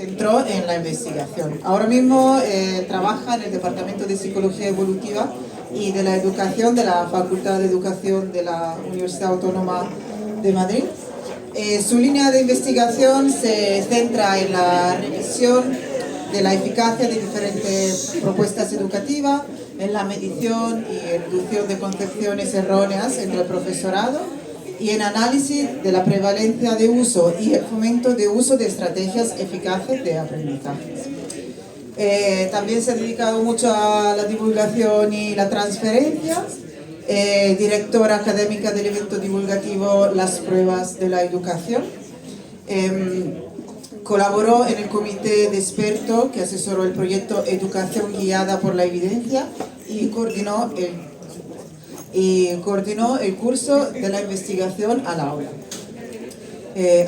centró en la investigación. Ahora mismo trabaja en el Departamento de Psicología Evolutiva y de la Educación de la Facultad de Educación de la Universidad Autónoma de Madrid. Su línea de investigación se centra en la revisión de la eficacia de diferentes propuestas educativas, en la medición y reducción de concepciones erróneas entre el profesorado y en análisis de la prevalencia de uso y el fomento de uso de estrategias eficaces de aprendizaje. También se ha dedicado mucho a la divulgación y la transferencia, directora académica del evento divulgativo Las Pruebas de la Educación. Colaboró en el comité de expertos que asesoró el proyecto Educación Guiada por la Evidencia y coordinó el curso de la investigación al aula.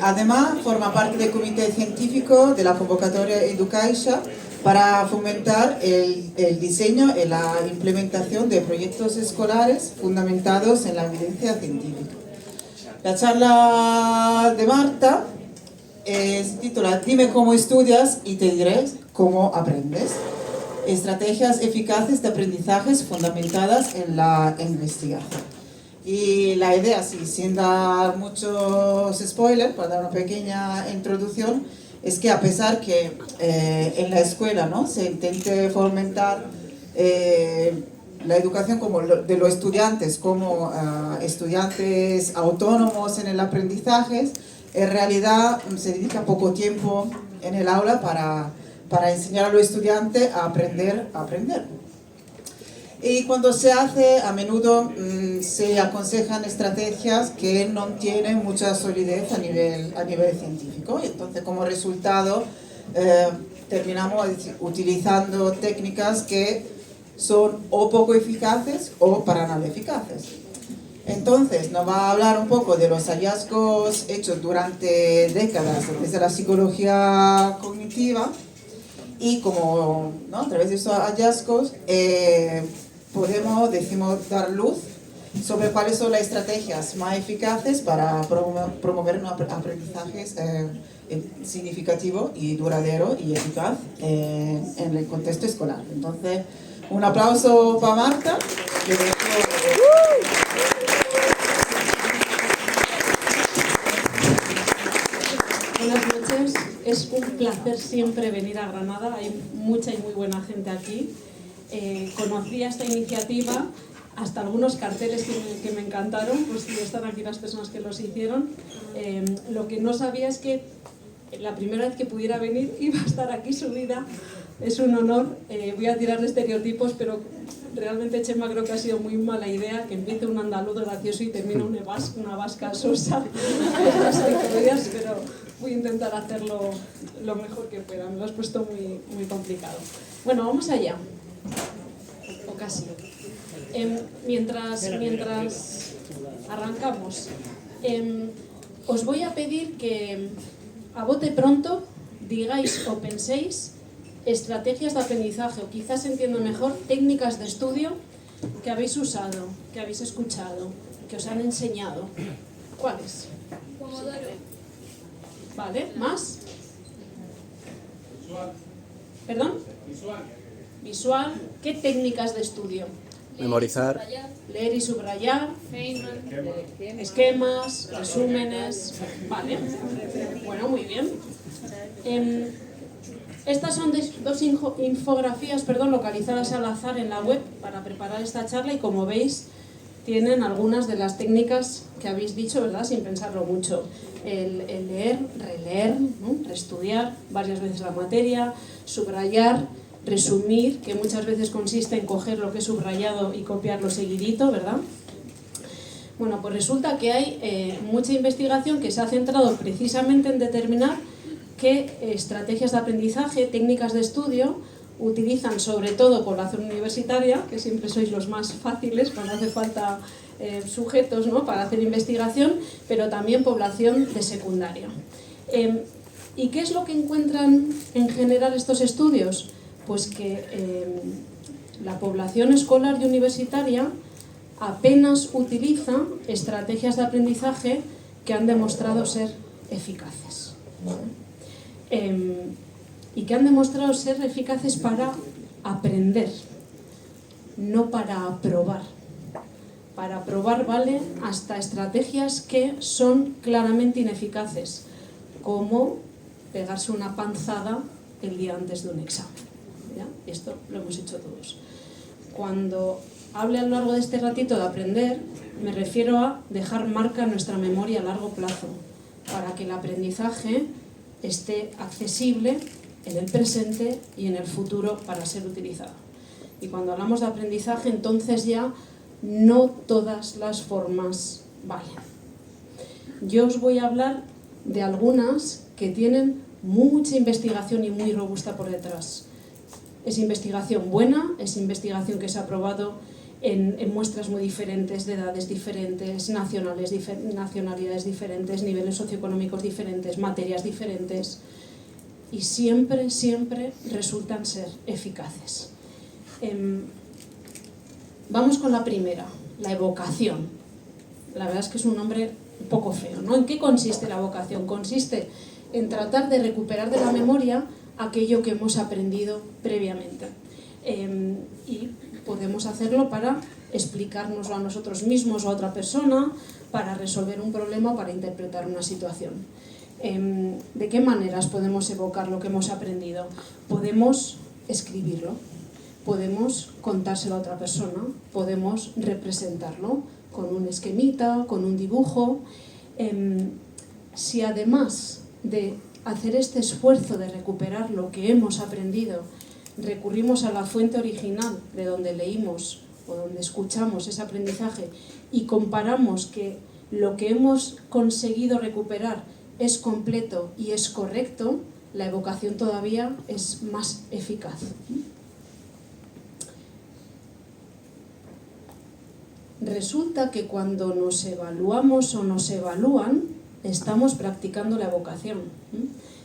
Además, forma parte del comité científico de la convocatoria Educaixa para fomentar el diseño y la implementación de proyectos escolares fundamentados en la evidencia científica. La charla de Marta se titula Dime cómo estudias y te diré cómo aprendes. Estrategias eficaces de aprendizajes fundamentadas en la investigación. Y la idea, sí, sin dar muchos spoilers, para dar una pequeña introducción, es que a pesar que en la escuela, ¿no?, se intente fomentar la educación como de los estudiantes como estudiantes autónomos en el aprendizaje, en realidad se dedica poco tiempo en el aula para enseñar a los estudiantes a aprender a aprender. Y cuando se hace, a menudo se aconsejan estrategias que no tienen mucha solidez a nivel científico. Y entonces, como resultado, terminamos utilizando técnicas que son o poco eficaces o para nada eficaces. Entonces, nos va a hablar un poco de los hallazgos hechos durante décadas desde la psicología cognitiva y como, ¿no?, a través de esos hallazgos podemos, dar luz sobre cuáles son las estrategias más eficaces para promover un aprendizaje significativo y duradero y eficaz en el contexto escolar. Entonces, un aplauso para Marta. Buenas noches, es un placer siempre venir a Granada, hay mucha y muy buena gente aquí. Conocí esta iniciativa, hasta algunos carteles que me encantaron, pues sí, están aquí las personas que los hicieron. Lo que no sabía es que la primera vez que pudiera venir iba a estar aquí subida. Es un honor. Voy a tirar de estereotipos, pero realmente, Chema, creo que ha sido muy mala idea que empiece un andaluz gracioso y termine una vasca sosa. Pero voy a intentar hacerlo lo mejor que pueda. Me lo has puesto muy, muy complicado. Bueno, vamos allá. O casi. Mientras arrancamos, os voy a pedir que a bote pronto digáis o penséis estrategias de aprendizaje, o quizás entiendo mejor, técnicas de estudio que habéis usado, que habéis escuchado, que os han enseñado. ¿Cuáles? Pomodoro. Vale, ¿más? Visual. ¿Perdón? Visual. Visual. ¿Qué técnicas de estudio? Memorizar. Leer y subrayar. Feynman. Esquemas, resúmenes. Vale. Bueno, muy bien. Estas son dos infografías, localizadas al azar en la web para preparar esta charla y, como veis, tienen algunas de las técnicas que habéis dicho, ¿verdad?, sin pensarlo mucho. El leer, releer, ¿no?, reestudiar varias veces la materia, subrayar, resumir, que muchas veces consiste en coger lo que es subrayado y copiarlo seguidito, ¿verdad? Bueno, pues resulta que hay mucha investigación que se ha centrado precisamente en determinar qué estrategias de aprendizaje, técnicas de estudio utilizan sobre todo población universitaria, que siempre sois los más fáciles cuando hace falta sujetos, ¿no?, para hacer investigación, pero también población de secundaria. ¿Y qué es lo que encuentran en general estos estudios? Pues que la población escolar y universitaria apenas utiliza estrategias de aprendizaje que han demostrado ser eficaces. y que han demostrado ser eficaces para aprender, no para aprobar. Para aprobar vale hasta estrategias que son claramente ineficaces, como pegarse una panzada el día antes de un examen. ¿Ya? Esto lo hemos hecho todos. Cuando hable a lo largo de este ratito de aprender, me refiero a dejar marca en nuestra memoria a largo plazo, para que el aprendizaje esté accesible en el presente y en el futuro para ser utilizado. Y cuando hablamos de aprendizaje, entonces ya no todas las formas valen. Yo os voy a hablar de algunas que tienen mucha investigación y muy robusta por detrás. Es investigación buena, es investigación que se ha probado en muestras muy diferentes, de edades diferentes, nacionalidades diferentes, niveles socioeconómicos diferentes, materias diferentes, y siempre, siempre resultan ser eficaces. Vamos con la primera, la evocación. La verdad es que es un nombre un poco feo, ¿no? ¿En qué consiste la evocación? Consiste en tratar de recuperar de la memoria aquello que hemos aprendido previamente. Y podemos hacerlo para explicárnoslo a nosotros mismos o a otra persona, para resolver un problema o para interpretar una situación. ¿De qué maneras podemos evocar lo que hemos aprendido? Podemos escribirlo, podemos contárselo a otra persona, podemos representarlo con un esquemita, con un dibujo. Si además de hacer este esfuerzo de recuperar lo que hemos aprendido, recurrimos a la fuente original de donde leímos o donde escuchamos ese aprendizaje y comparamos que lo que hemos conseguido recuperar es completo y es correcto, la evocación todavía es más eficaz. Resulta que cuando nos evaluamos o nos evalúan, estamos practicando la evocación.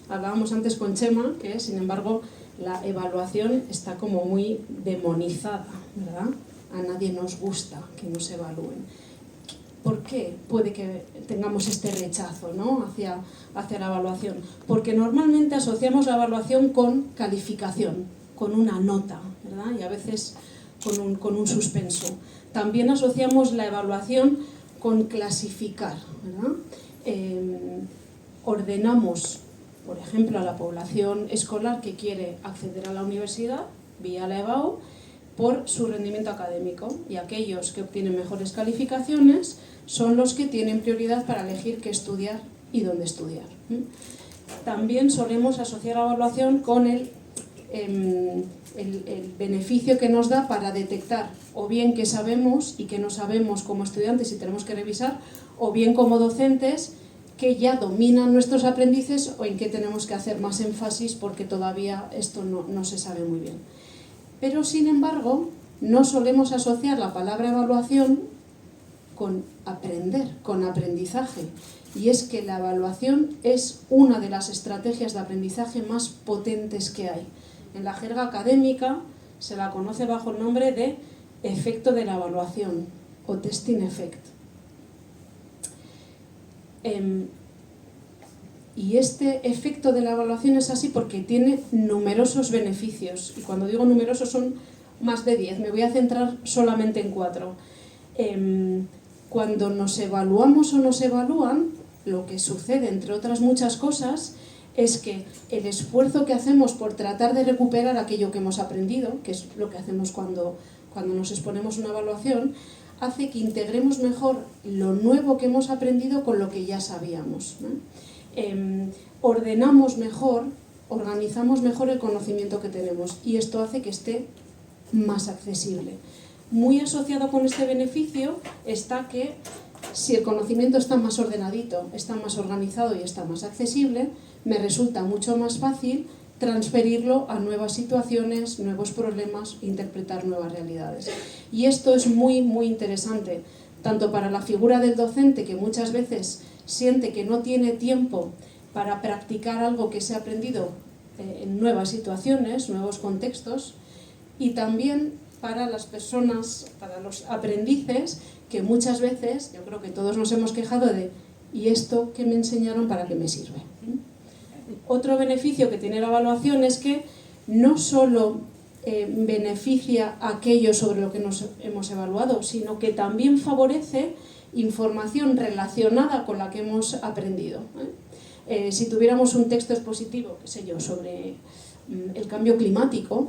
Hablábamos antes con Chema que, sin embargo, la evaluación está como muy demonizada, ¿verdad? A nadie nos gusta que nos evalúen. ¿Por qué puede que tengamos este rechazo, ¿no? hacia la evaluación? Porque normalmente asociamos la evaluación con calificación, con una nota, ¿verdad? Y a veces con un suspenso. También asociamos la evaluación con clasificar, ¿verdad? Ordenamos, por ejemplo, a la población escolar que quiere acceder a la universidad vía la EBAU por su rendimiento académico, y aquellos que obtienen mejores calificaciones son los que tienen prioridad para elegir qué estudiar y dónde estudiar. También solemos asociar la evaluación con el beneficio que nos da para detectar o bien qué sabemos y qué no sabemos como estudiantes y tenemos que revisar, o bien como docentes que ya dominan nuestros aprendices o en qué tenemos que hacer más énfasis porque todavía esto no se sabe muy bien. Pero sin embargo, no solemos asociar la palabra evaluación con aprender, con aprendizaje. Y es que la evaluación es una de las estrategias de aprendizaje más potentes que hay. En la jerga académica se la conoce bajo el nombre de efecto de la evaluación o testing effect. Y este efecto de la evaluación es así porque tiene numerosos beneficios. Y cuando digo numerosos son más de 10. Me voy a centrar solamente en 4. Cuando nos evaluamos o nos evalúan, lo que sucede, entre otras muchas cosas, es que el esfuerzo que hacemos por tratar de recuperar aquello que hemos aprendido, que es lo que hacemos cuando nos exponemos a una evaluación, hace que integremos mejor lo nuevo que hemos aprendido con lo que ya sabíamos, ¿no? Ordenamos mejor, organizamos mejor el conocimiento que tenemos y esto hace que esté más accesible. Muy asociado con este beneficio está que si el conocimiento está más ordenadito, está más organizado y está más accesible, me resulta mucho más fácil transferirlo a nuevas situaciones, nuevos problemas, interpretar nuevas realidades. Y esto es muy, muy interesante, tanto para la figura del docente, que muchas veces siente que no tiene tiempo para practicar algo que se ha aprendido en nuevas situaciones, nuevos contextos, y también para las personas, para los aprendices, que muchas veces, yo creo que todos nos hemos quejado de ¿y esto que me enseñaron para qué me sirve? Otro beneficio que tiene la evaluación es que no solo beneficia a aquello sobre lo que nos hemos evaluado, sino que también favorece información relacionada con la que hemos aprendido. Si tuviéramos un texto expositivo, qué sé yo, sobre el cambio climático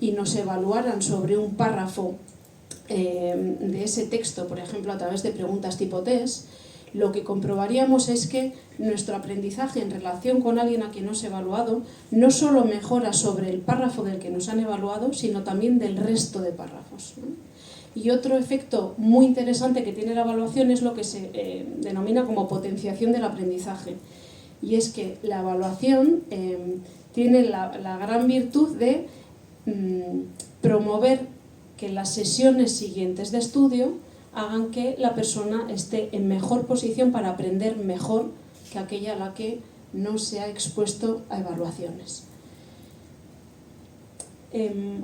y nos evaluaran sobre un párrafo de ese texto, por ejemplo, a través de preguntas tipo test, lo que comprobaríamos es que nuestro aprendizaje en relación con alguien a quien nos ha evaluado no solo mejora sobre el párrafo del que nos han evaluado, sino también del resto de párrafos, ¿no? Y otro efecto muy interesante que tiene la evaluación es lo que se denomina como potenciación del aprendizaje. Y es que la evaluación tiene la gran virtud de promover que las sesiones siguientes de estudio hagan que la persona esté en mejor posición para aprender mejor que aquella a la que no se ha expuesto a evaluaciones.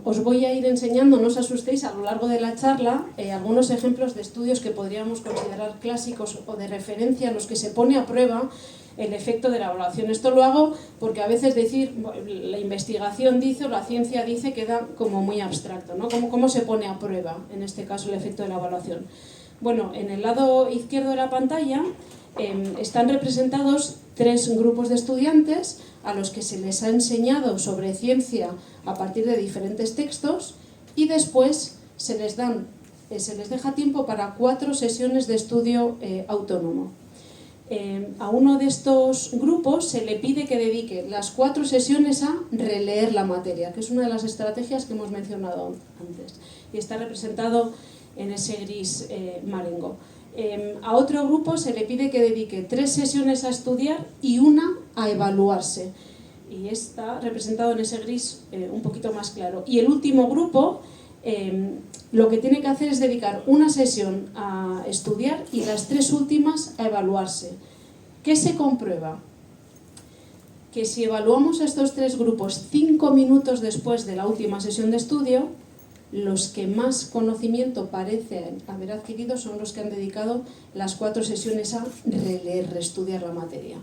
Os voy a ir enseñando, no os asustéis, a lo largo de la charla algunos ejemplos de estudios que podríamos considerar clásicos o de referencia en los que se pone a prueba el efecto de la evaluación. Esto lo hago porque a veces decir la investigación dice o la ciencia dice queda como muy abstracto, ¿no? ¿Cómo se pone a prueba, en este caso, el efecto de la evaluación? Bueno, en el lado izquierdo de la pantalla están representados 3 grupos de estudiantes a los que se les ha enseñado sobre ciencia a partir de diferentes textos y después se les deja tiempo para 4 sesiones de estudio autónomo. A uno de estos grupos se le pide que dedique las 4 sesiones a releer la materia, que es una de las estrategias que hemos mencionado antes, y está representado en ese gris marengo. A otro grupo se le pide que dedique 3 sesiones a estudiar y 1 a evaluarse, y está representado en ese gris un poquito más claro. Y el último grupo lo que tiene que hacer es dedicar 1 sesión a estudiar y las 3 últimas a evaluarse. ¿Qué se comprueba? Que si evaluamos a estos 3 grupos 5 minutos después de la última sesión de estudio, los que más conocimiento parecen haber adquirido son los que han dedicado las 4 sesiones a releer, reestudiar la materia.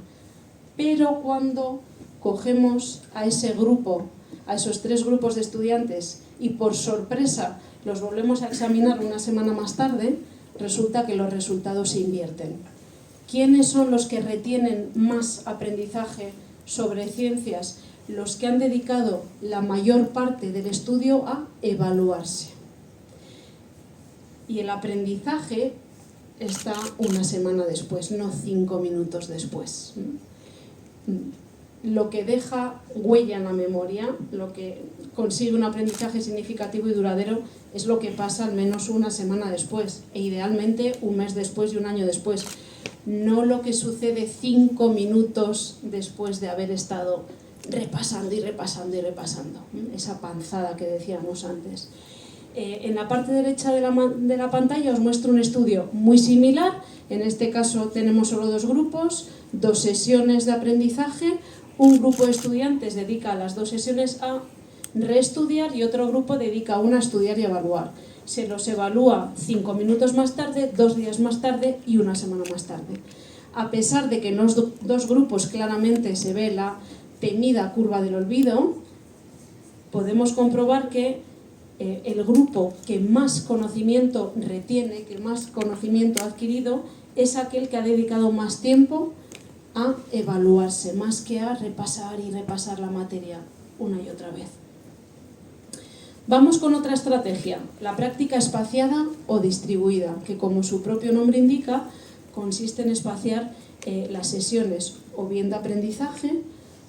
Pero cuando cogemos a ese grupo, a esos 3 grupos de estudiantes, y por sorpresa los volvemos a examinar una semana más tarde, resulta que los resultados se invierten. ¿Quiénes son los que retienen más aprendizaje sobre ciencias? Los que han dedicado la mayor parte del estudio a evaluarse. Y el aprendizaje está una semana después, no 5 minutos después. Lo que deja huella en la memoria, lo que consigue un aprendizaje significativo y duradero, es lo que pasa al menos una semana después, e idealmente un mes después y un año después. No lo que sucede 5 minutos después de haber estado repasando y repasando y repasando, esa panzada que decíamos antes. En la parte derecha de la pantalla os muestro un estudio muy similar. En este caso tenemos solo 2 grupos, 2 sesiones de aprendizaje. Un grupo de estudiantes dedica las 2 sesiones a reestudiar y otro grupo dedica 1 a estudiar y evaluar. Se los evalúa 5 minutos más tarde, 2 días más tarde y 1 semana más tarde. A pesar de que en los 2 grupos claramente se ve la temida curva del olvido, podemos comprobar que el grupo que más conocimiento retiene, que más conocimiento ha adquirido, es aquel que ha dedicado más tiempo a evaluarse, más que a repasar y repasar la materia una y otra vez. Vamos con otra estrategia, la práctica espaciada o distribuida, que como su propio nombre indica, consiste en espaciar las sesiones o bien de aprendizaje,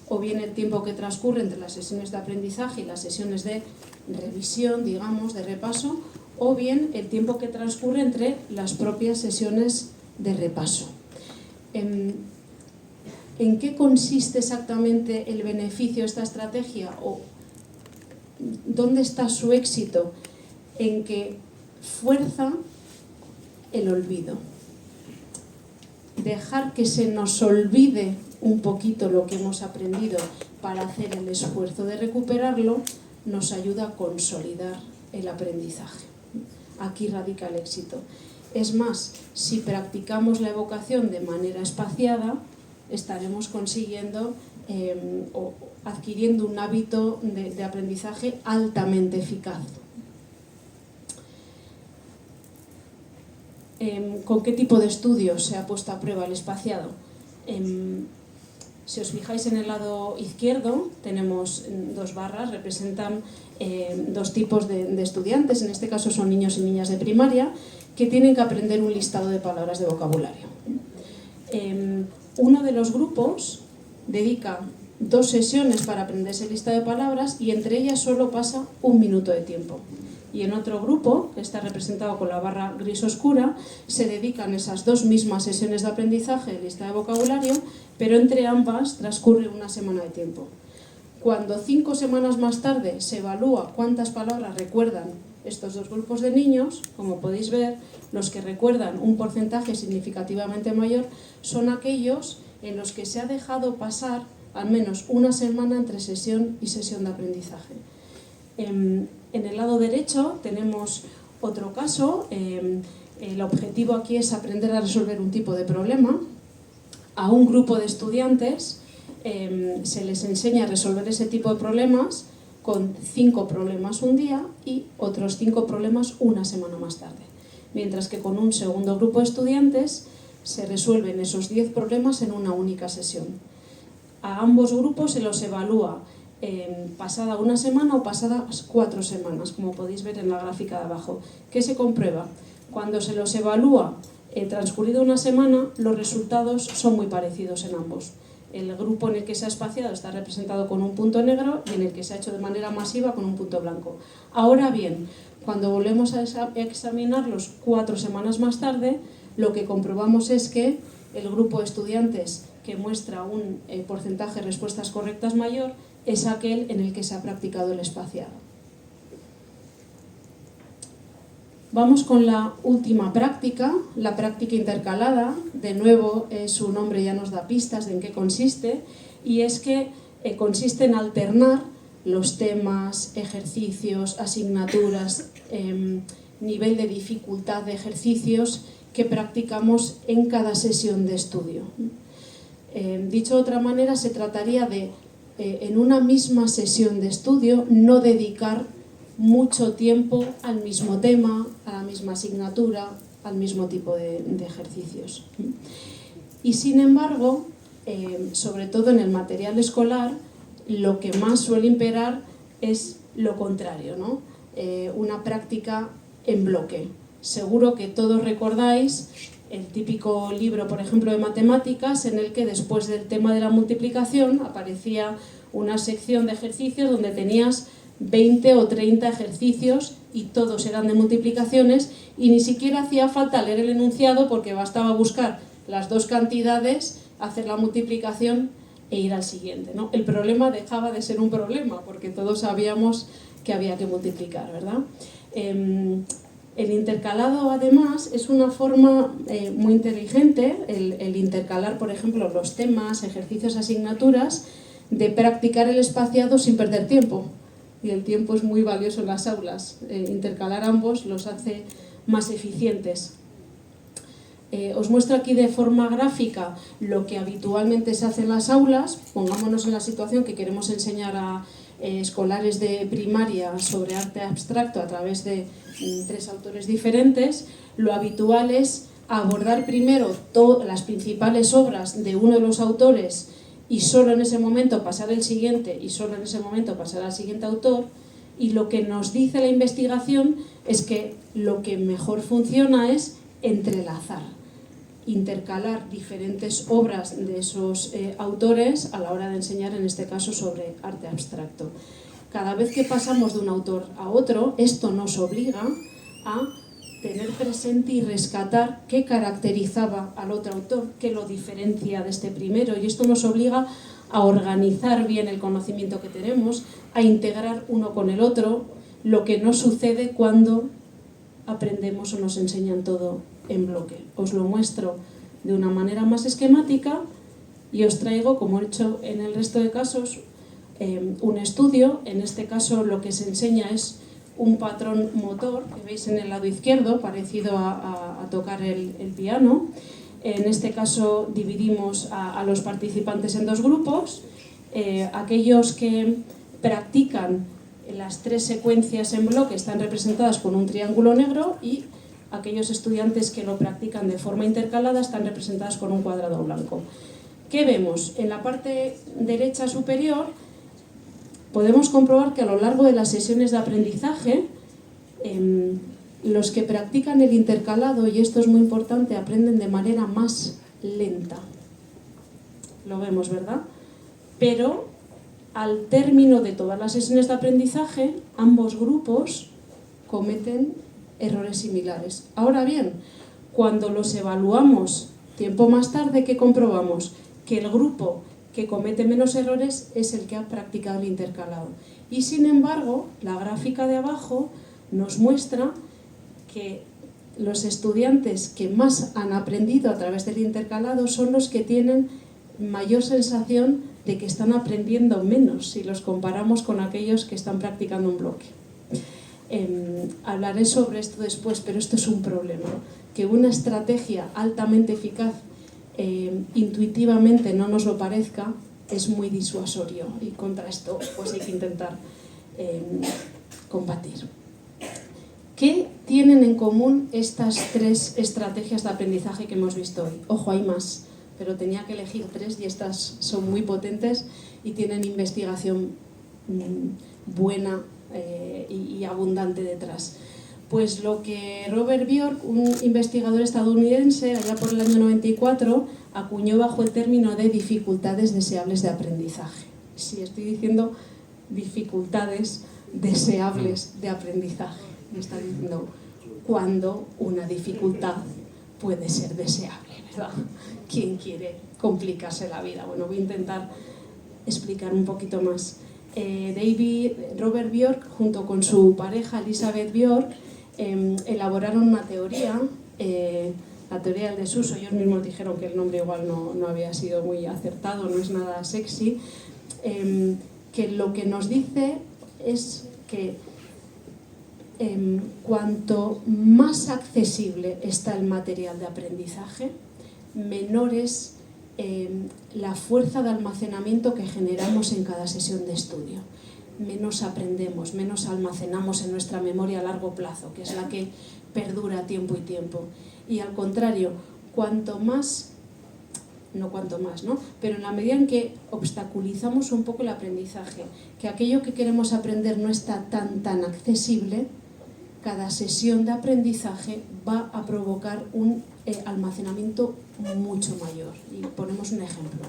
o bien el tiempo que transcurre entre las sesiones de aprendizaje y las sesiones de revisión, digamos, de repaso, o bien el tiempo que transcurre entre las propias sesiones de repaso. ¿En qué consiste exactamente el beneficio de esta estrategia? ¿O dónde está su éxito? En que fuerza el olvido. Dejar que se nos olvide un poquito lo que hemos aprendido para hacer el esfuerzo de recuperarlo nos ayuda a consolidar el aprendizaje. Aquí radica el éxito. Es más, si practicamos la evocación de manera espaciada, estaremos consiguiendo o adquiriendo un hábito de aprendizaje altamente eficaz. ¿Con qué tipo de estudios se ha puesto a prueba el espaciado? Si os fijáis en el lado izquierdo, tenemos dos barras, representan dos tipos de estudiantes, en este caso son niños y niñas de primaria, que tienen que aprender un listado de palabras de vocabulario. Uno de los grupos dedica 2 sesiones para aprender ese listado de palabras y entre ellas solo pasa 1 minuto de tiempo. Y en otro grupo, que está representado con la barra gris oscura, se dedican esas 2 mismas sesiones de aprendizaje de lista de vocabulario, pero entre ambas transcurre 1 semana de tiempo. Cuando 5 semanas más tarde se evalúa cuántas palabras recuerdan estos 2 grupos de niños, como podéis ver, los que recuerdan un porcentaje significativamente mayor son aquellos en los que se ha dejado pasar al menos 1 semana entre sesión y sesión de aprendizaje. En el lado derecho tenemos otro caso. El objetivo aquí es aprender a resolver un tipo de problema. A un grupo de estudiantes se les enseña a resolver ese tipo de problemas con 5 problemas un día y otros 5 problemas 1 semana más tarde. Mientras que con un segundo grupo de estudiantes se resuelven esos 10 problemas en una única sesión. A ambos grupos se los evalúa pasada 1 semana o pasadas 4 semanas, como podéis ver en la gráfica de abajo. ¿Qué se comprueba? Cuando se los evalúa transcurrido 1 semana, los resultados son muy parecidos en ambos. El grupo en el que se ha espaciado está representado con un punto negro y en el que se ha hecho de manera masiva con un punto blanco. Ahora bien, cuando volvemos a examinarlos 4 semanas más tarde, lo que comprobamos es que el grupo de estudiantes que muestra un porcentaje de respuestas correctas mayor es aquel en el que se ha practicado el espaciado. Vamos con la última práctica, la práctica intercalada. De nuevo, su nombre ya nos da pistas de en qué consiste, y es que consiste en alternar los temas, ejercicios, asignaturas, nivel de dificultad de ejercicios que practicamos en cada sesión de estudio. Dicho de otra manera, se trataría de, en una misma sesión de estudio, no dedicar mucho tiempo al mismo tema, a la misma asignatura, al mismo tipo de ejercicios. Y sin embargo, sobre todo en el material escolar, lo que más suele imperar es lo contrario, ¿no? Una práctica en bloque. Seguro que todos recordáis el típico libro, por ejemplo, de matemáticas, en el que después del tema de la multiplicación aparecía una sección de ejercicios donde tenías 20 o 30 ejercicios y todos eran de multiplicaciones y ni siquiera hacía falta leer el enunciado porque bastaba buscar las 2 cantidades, hacer la multiplicación e ir al siguiente, ¿no? El problema dejaba de ser un problema porque todos sabíamos que había que multiplicar, ¿verdad? El intercalado, además, es una forma muy inteligente, el intercalar, por ejemplo, los temas, ejercicios, asignaturas, de practicar el espaciado sin perder tiempo. Y el tiempo es muy valioso en las aulas. Intercalar ambos los hace más eficientes. Os muestro aquí de forma gráfica lo que habitualmente se hace en las aulas. Pongámonos en la situación que queremos enseñar a escolares de primaria sobre arte abstracto a través de 3 autores diferentes. Lo habitual es abordar primero las principales obras de uno de los autores y solo en ese momento pasar el siguiente y solo en ese momento pasar al siguiente autor. Y lo que nos dice la investigación es que lo que mejor funciona es entrelazar, intercalar diferentes obras de esos autores a la hora de enseñar, en este caso, sobre arte abstracto. Cada vez que pasamos de un autor a otro, esto nos obliga a tener presente y rescatar qué caracterizaba al otro autor, qué lo diferencia de este primero, y esto nos obliga a organizar bien el conocimiento que tenemos, a integrar uno con el otro, lo que no sucede cuando aprendemos o nos enseñan todo en bloque. Os lo muestro de una manera más esquemática y os traigo, como he hecho en el resto de casos, un estudio. En este caso lo que se enseña es un patrón motor que veis en el lado izquierdo, parecido a tocar el piano. En este caso dividimos a los participantes en 2 grupos aquellos que practican las 3 secuencias en bloque están representadas con un triángulo negro y aquellos estudiantes que lo practican de forma intercalada están representadas con un cuadrado blanco. ¿Qué vemos? En la parte derecha superior podemos comprobar que a lo largo de las sesiones de aprendizaje los que practican el intercalado, y esto es muy importante, aprenden de manera más lenta. Lo vemos, ¿verdad? Pero al término de todas las sesiones de aprendizaje, ambos grupos cometen errores similares. Ahora bien, cuando los evaluamos tiempo más tarde, ¿qué comprobamos? Que el grupo que comete menos errores es el que ha practicado el intercalado. Y sin embargo, la gráfica de abajo nos muestra que los estudiantes que más han aprendido a través del intercalado son los que tienen mayor sensación de que están aprendiendo menos si los comparamos con aquellos que están practicando un bloque. Hablaré sobre esto después, pero esto es un problema. Que una estrategia altamente eficaz intuitivamente no nos lo parezca es muy disuasorio, y contra esto pues hay que intentar combatir. ¿Qué tienen en común estas 3 estrategias de aprendizaje que hemos visto hoy? Ojo, hay más, pero tenía que elegir 3 y estas son muy potentes y tienen investigación buena y abundante detrás. Pues lo que Robert Bjork, un investigador estadounidense, allá por el año 94, acuñó bajo el término de dificultades deseables de aprendizaje. Sí, estoy diciendo dificultades deseables de aprendizaje. Me está diciendo cuándo una dificultad puede ser deseable, ¿verdad? ¿Quién quiere complicarse la vida? Bueno, voy a intentar explicar un poquito más. Robert Bjork, junto con su pareja Elizabeth Bjork, elaboraron una teoría, la teoría del desuso. Ellos mismos dijeron que el nombre igual no había sido muy acertado, no es nada sexy, que lo que nos dice es que cuanto más accesible está el material de aprendizaje, menor es la fuerza de almacenamiento que generamos en cada sesión de estudio. Menos aprendemos, menos almacenamos en nuestra memoria a largo plazo, que es la que perdura tiempo y tiempo. Y al contrario, cuanto más, no cuanto más, ¿no? Pero en la medida en que obstaculizamos un poco el aprendizaje, que aquello que queremos aprender no está tan accesible, cada sesión de aprendizaje va a provocar un almacenamiento mucho mayor. Y ponemos un ejemplo.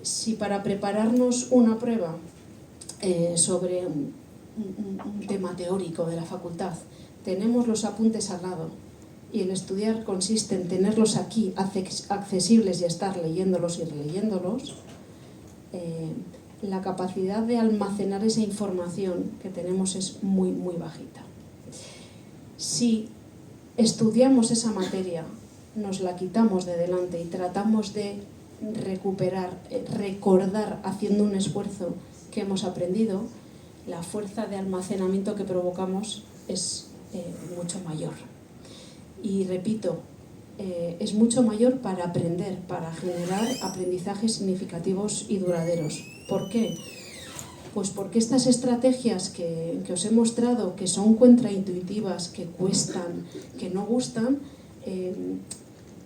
Si para prepararnos una prueba sobre un tema teórico de la facultad tenemos los apuntes al lado y el estudiar consiste en tenerlos aquí accesibles y estar leyéndolos y releyéndolos, la capacidad de almacenar esa información que tenemos es muy bajita. Si estudiamos esa materia, nos la quitamos de delante y tratamos de recuperar, recordar haciendo un esfuerzo que hemos aprendido, la fuerza de almacenamiento que provocamos es mucho mayor. Y repito, es mucho mayor para aprender, para generar aprendizajes significativos y duraderos. ¿Por qué? Pues porque estas estrategias que os he mostrado, que son contraintuitivas, que cuestan, que no gustan,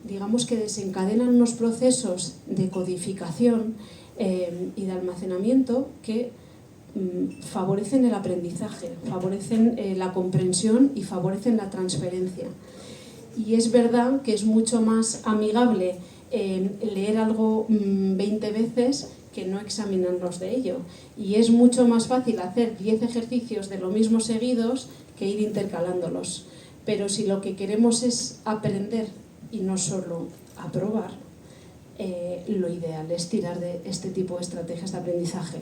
digamos que desencadenan unos procesos de codificación y de almacenamiento que favorecen el aprendizaje, favorecen la comprensión y favorecen la transferencia. Y es verdad que es mucho más amigable leer algo 20 veces que no examinarnos de ello. Y es mucho más fácil hacer 10 ejercicios de lo mismo seguidos que ir intercalándolos. Pero si lo que queremos es aprender y no solo aprobar, lo ideal es tirar de este tipo de estrategias de aprendizaje.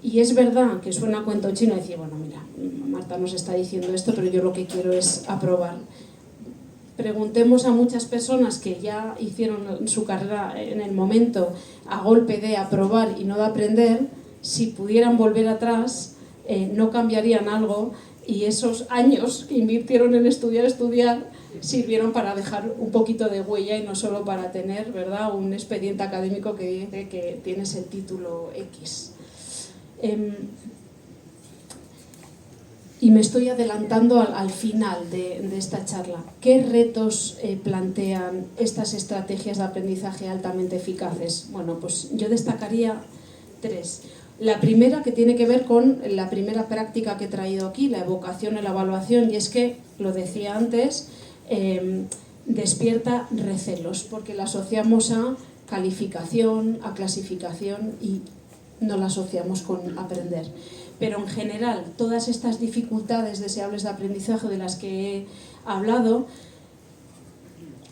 Y es verdad que suena a cuento chino decir, bueno, mira, Marta nos está diciendo esto, pero yo lo que quiero es aprobar. Preguntemos a muchas personas que ya hicieron su carrera en el momento a golpe de aprobar y no de aprender, si pudieran volver atrás, no cambiarían algo, y esos años que invirtieron en estudiar, sirvieron para dejar un poquito de huella y no solo para tener, ¿verdad?, un expediente académico que dice que tienes el título X. Y me estoy adelantando al final de esta charla. ¿Qué retos plantean estas estrategias de aprendizaje altamente eficaces? Bueno, pues yo destacaría 3. La primera, que tiene que ver con la primera práctica que he traído aquí, la evocación y la evaluación, y es que, lo decía antes, despierta recelos, porque la asociamos a calificación, a clasificación y no la asociamos con aprender. Pero en general, todas estas dificultades deseables de aprendizaje de las que he hablado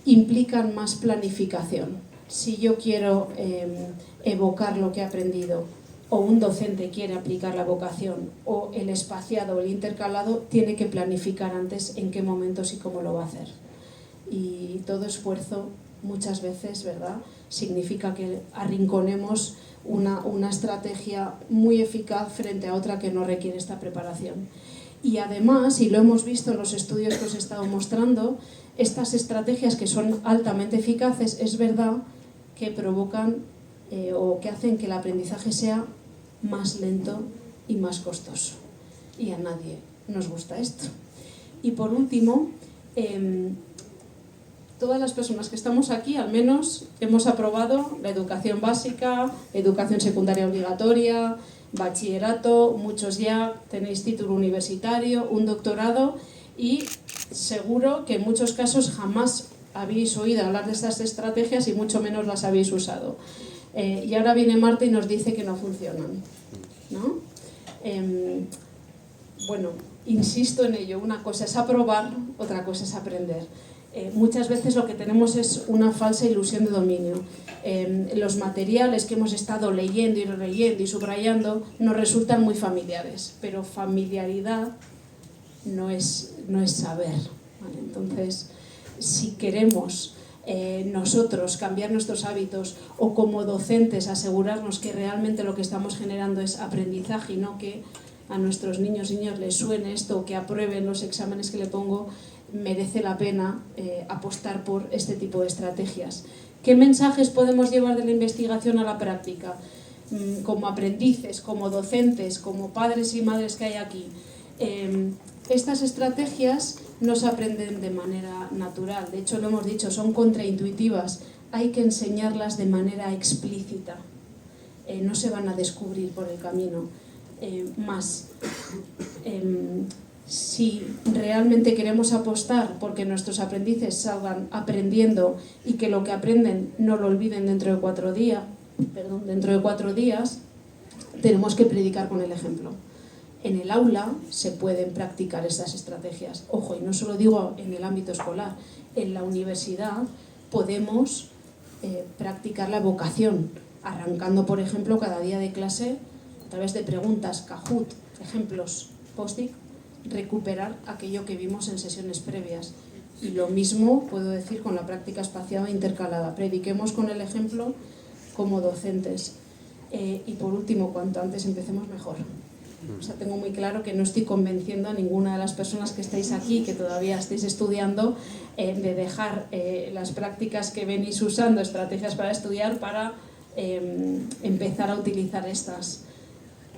implican más planificación. Si yo quiero evocar lo que he aprendido, o un docente quiere aplicar la evocación, o el espaciado o el intercalado, tiene que planificar antes en qué momentos y cómo lo va a hacer. Y todo esfuerzo, muchas veces, ¿verdad?, significa que arrinconemos una estrategia muy eficaz frente a otra que no requiere esta preparación. Y además, y lo hemos visto en los estudios que os he estado mostrando, estas estrategias que son altamente eficaces, es verdad que provocan o que hacen que el aprendizaje sea más lento y más costoso. Y a nadie nos gusta esto. Y por último, todas las personas que estamos aquí, al menos, hemos aprobado la educación básica, educación secundaria obligatoria, bachillerato, muchos ya tenéis título universitario, un doctorado, y seguro que en muchos casos jamás habéis oído hablar de estas estrategias y mucho menos las habéis usado. Y ahora viene Marta y nos dice que no funcionan, ¿no? Bueno, insisto en ello, una cosa es aprobar, otra cosa es aprender. Muchas veces lo que tenemos es una falsa ilusión de dominio. Los materiales que hemos estado leyendo y releyendo y subrayando nos resultan muy familiares, pero familiaridad no es saber, ¿vale? Entonces, si queremos nosotros cambiar nuestros hábitos o como docentes asegurarnos que realmente lo que estamos generando es aprendizaje y no que a nuestros niños y niñas les suene esto o que aprueben los exámenes que le pongo, merece la pena apostar por este tipo de estrategias. ¿Qué mensajes podemos llevar de la investigación a la práctica? Como aprendices, como docentes, como padres y madres que hay aquí. Estas estrategias no se aprenden de manera natural, de hecho lo hemos dicho, son contraintuitivas, hay que enseñarlas de manera explícita, no se van a descubrir por el camino. Si realmente queremos apostar porque nuestros aprendices salgan aprendiendo y que lo que aprenden no lo olviden dentro de 4 días, tenemos que predicar con el ejemplo. En el aula se pueden practicar estas estrategias. Ojo, y no solo digo en el ámbito escolar, en la universidad podemos practicar la evocación, arrancando, por ejemplo, cada día de clase a través de preguntas, Kahoot, ejemplos, post-it, recuperar aquello que vimos en sesiones previas. Y lo mismo puedo decir con la práctica espaciada e intercalada. Prediquemos con el ejemplo como docentes. Y por último, cuanto antes empecemos mejor. O sea, tengo muy claro que no estoy convenciendo a ninguna de las personas que estáis aquí, que todavía estáis estudiando, de dejar las prácticas que venís usando, estrategias para estudiar, para empezar a utilizar estas.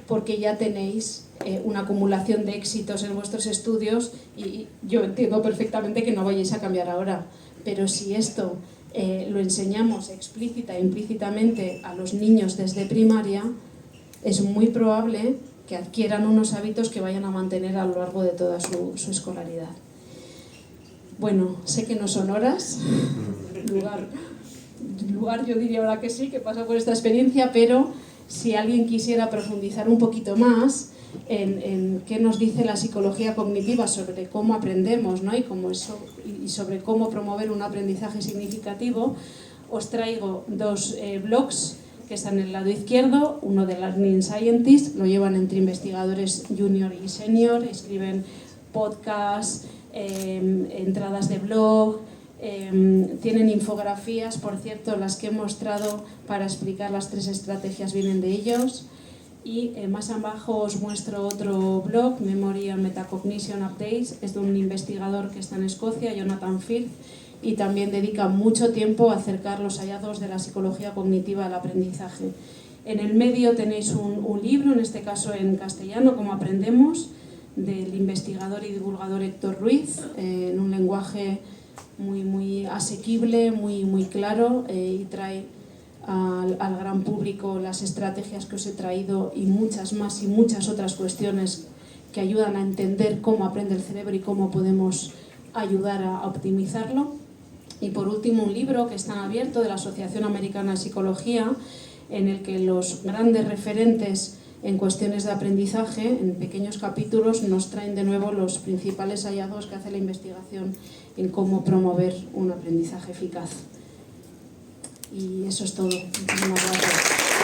Porque ya tenéis una acumulación de éxitos en vuestros estudios y yo entiendo perfectamente que no vayáis a cambiar ahora. Pero si esto lo enseñamos explícita e implícitamente a los niños desde primaria, es muy probable que adquieran unos hábitos que vayan a mantener a lo largo de toda su escolaridad. Bueno, sé que no son horas, lugar yo diría ahora que sí, que pasa por esta experiencia, pero si alguien quisiera profundizar un poquito más en qué nos dice la psicología cognitiva sobre cómo aprendemos, ¿no? y sobre cómo promover un aprendizaje significativo, os traigo 2 blogs que están en el lado izquierdo, uno de Learning Scientists, lo llevan entre investigadores junior y senior, escriben podcasts, entradas de blog, tienen infografías, por cierto, las que he mostrado para explicar las 3 estrategias vienen de ellos. Y más abajo os muestro otro blog, Memory and Metacognition Updates, es de un investigador que está en Escocia, Jonathan Firth, y también dedica mucho tiempo a acercar los hallazgos de la psicología cognitiva al aprendizaje. En el medio tenéis un libro, en este caso en castellano, Cómo aprendemos, del investigador y divulgador Héctor Ruiz, en un lenguaje muy asequible, muy claro, y trae al gran público las estrategias que os he traído y muchas más y muchas otras cuestiones que ayudan a entender cómo aprende el cerebro y cómo podemos ayudar a optimizarlo. Y por último, un libro que está abierto de la Asociación Americana de Psicología, en el que los grandes referentes en cuestiones de aprendizaje, en pequeños capítulos, nos traen de nuevo los principales hallazgos que hace la investigación en cómo promover un aprendizaje eficaz. Y eso es todo. Muchísimas gracias.